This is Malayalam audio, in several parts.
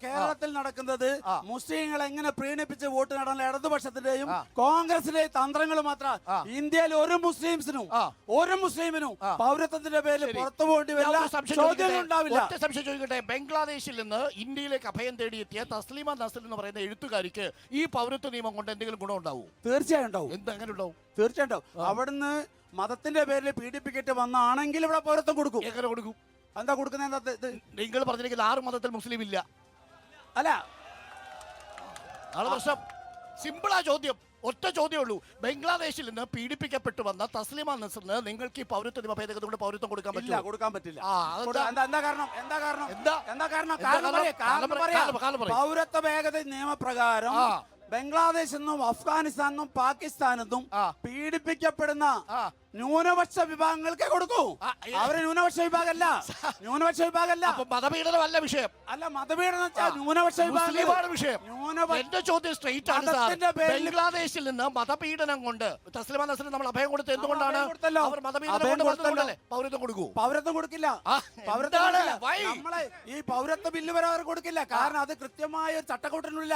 കേരളത്തിൽ നടക്കുന്നത് മുസ്ലിങ്ങളെ എങ്ങനെ പ്രീണിപ്പിച്ച് വോട്ട് നേടാൻ ഇടതുപക്ഷത്തിന്റെയും കോൺഗ്രസിന്റെയും തന്ത്രങ്ങൾ മാത്രം. ഇന്ത്യയിൽ ഒരു മുസ്ലിമിനും പൗരത്വത്തിന്റെ പേരിൽ പുറത്തു പോകേണ്ടി വരില്ല, ചോദ്യം ഉണ്ടാവില്ല. ചോദിക്കട്ടെ, ബംഗ്ലാദേശിൽ നിന്ന് ഇന്ത്യയിലേക്ക് അഭയം തേടിയെത്തിയ തസ്ലീമ നസ്രിൻ എന്ന് പറയുന്ന എഴുത്തുകാരിക്ക് ഈ പൗരത്വ നിയമം കൊണ്ട് എന്തെങ്കിലും ഗുണം ഉണ്ടാവും? തീർച്ചയായും ഉണ്ടാവും. എങ്ങനെ ഉണ്ടാവും? തീർച്ചയായും ഉണ്ടാവും. അവിടുന്ന് മതത്തിന്റെ പേരിൽ പീഡിപ്പിക്കട്ട് വന്നാണെങ്കിൽ ഇവിടെ പൗരത്വം കൊടുക്കും. എങ്ങനെ കൊടുക്കും? എന്താ കൊടുക്കുന്നത്? നിങ്ങൾ പറഞ്ഞിരിക്കുന്ന 6 മതത്തിൽ മുസ്ലിം ഇല്ല അല്ല. പ്രശ്നം സിമ്പിളാ ചോദ്യം, ഒറ്റ ചോദ്യമേ ഉള്ളൂ. ബംഗ്ലാദേശിൽ നിന്ന് പീഡിപ്പിക്കപ്പെട്ടു വന്ന തസ്ലീമ നസ്രിന് നിങ്ങൾക്ക് ഈ പൗരത്വ നിയമ ഭേദഗതി കൊണ്ട് പൗരത്വം കൊടുക്കാൻ പറ്റില്ല? കൊടുക്കാൻ പറ്റില്ല. പൗരത്വ ഭേദഗതി നിയമപ്രകാരം ബംഗ്ലാദേശിൽ നിന്നും അഫ്ഗാനിസ്ഥാനിൽ നിന്നും പാകിസ്ഥാനിൽ നിന്നും പീഡിപ്പിക്കപ്പെടുന്ന ന്യൂനപക്ഷ വിഭാഗങ്ങൾക്ക് കൊടുക്കൂ. അവര് ന്യൂനപക്ഷ വിഭാഗമല്ല. മതപീഡനമല്ല വിഷയം. അല്ല, മതപീഡനം ന്യൂനപക്ഷ വിഭാഗമാണ് വിഷയം. എന്റെ ചോദ്യം സ്ട്രെയിറ്റ് ആണ്. ബംഗ്ലാദേശിൽ നിന്ന് മതപീഡനം കൊണ്ട് തസ്ലീമ നസ്രിൻ നമ്മൾ അഭയം കൊടുത്ത് എന്തുകൊണ്ടാണ്? അവർ മതപീഡനം പൗരത്വം കൊടുക്കൂ? പൗരത്വം കൊടുക്കില്ല. നമ്മളെ ഈ പൗരത്വ ബില്ല് വരെ അവർ കൊടുക്കില്ല. കാരണം അത് കൃത്യമായ ഒരു ചട്ടക്കൂട്ടിനുള്ള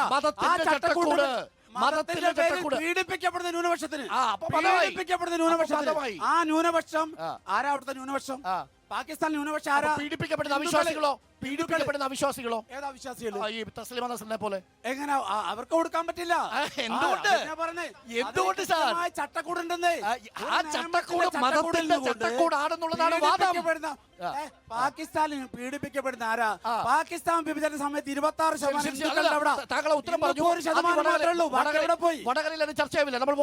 പീഡിപ്പിക്കപ്പെടുന്ന ന്യൂനപക്ഷത്തിന് ആ ന്യൂനപക്ഷം ആരാ? അവിടുത്തെ ന്യൂനപക്ഷം പാകിസ്ഥാൻ ന്യൂനപക്ഷം ആരാ? പീഡിപ്പിക്കപ്പെടുന്ന അവിശ്വാസികളോ? ഏതാ വിശ്വാസികൾ? ഈ തസ്ലീമ നസ്രിനെ പോലെ എങ്ങനെ അവർക്ക് കൊടുക്കാൻ പറ്റില്ല? എന്തുകൊണ്ട് ചട്ടക്കൂടുണ്ടെന്നേ. ആ ചട്ടക്കൂട് മതത്തിന്റെ ചട്ടക്കൂടാണെന്നുള്ളതാണ് വാദം. പാകിസ്ഥാനിൽ പീഡിപ്പിക്കപ്പെടുന്ന ആരാ? പാകിസ്ഥാൻ വിഭജന സമയത്ത് 26% താങ്കളെ ഉത്തരം പറഞ്ഞു. പോയി. വടകരയിൽ ചർച്ചയാവില്ല. നമ്മൾ